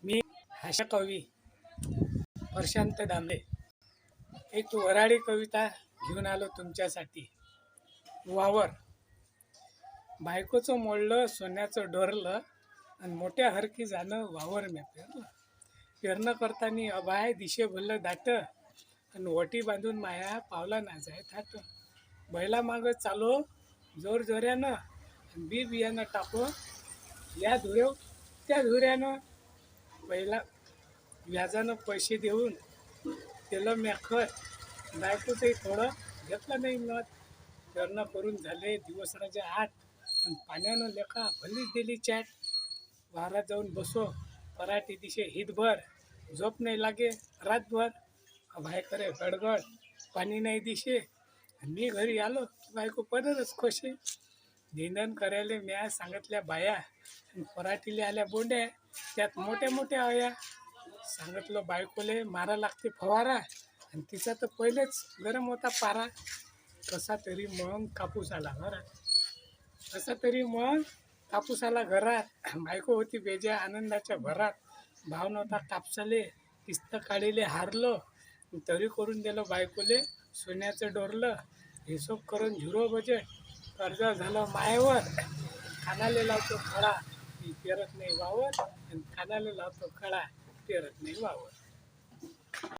मी हास्य कवी प्रशांत दामले एक वऱ्हाडी कविता घेऊन आलो तुमच्यासाठी. वावर. बायकोचं मोडलं सोन्याचं डोरलं आणि मोठ्या हरकी जाणं वावर म्या पेरलं. पेरणं करताना अभाय दिशे भरलं दाट आणि वटी बांधून माया पावला ना जाय थाट. बैला मागं चालो जोर जोऱ्यानं आणि बी बियाणं टाको या धुऱ्याव त्या धुऱ्यानं. पहिला व्याजानं पैसे देऊन त्याला म्या खत बायकोचंही थोडं घेतलं नाही मत. पेरणं करून झाले दिवस राजा आठ आणि पाण्यानं लेखा भलीच दिली चॅट. वारात जाऊन बसो पराठी दिशे हितभर झोप नाही लागे रातभर. अभाय करे गडगड पाणी नाही दिशे मी घरी आलो बायको पदरच खोशे. धिंदन करायला म्या सांगितल्या बाया आणि पराठीला आल्या बोंड्या त्यात मोठ्या मोठ्या अया. सांगितलं बायकोले मारा लागते फवारा आणि तिचा तर पहिलेच गरम होता पारा. कसा तरी मग कापूस आला घरात बायको होती बेजा आनंदाच्या भरात. भाव नव्हता कापसाले किस्त काढीले हारलो तरी करून दिलं बायकोले सोन्याचं डोरलं. हिशोब करून झिरो बजेट कर्ज झालं मायावर. खानाले लावतो खळा पेरत नाही वावर आणि खानाले लावतो खळा पेरत नाही वावर.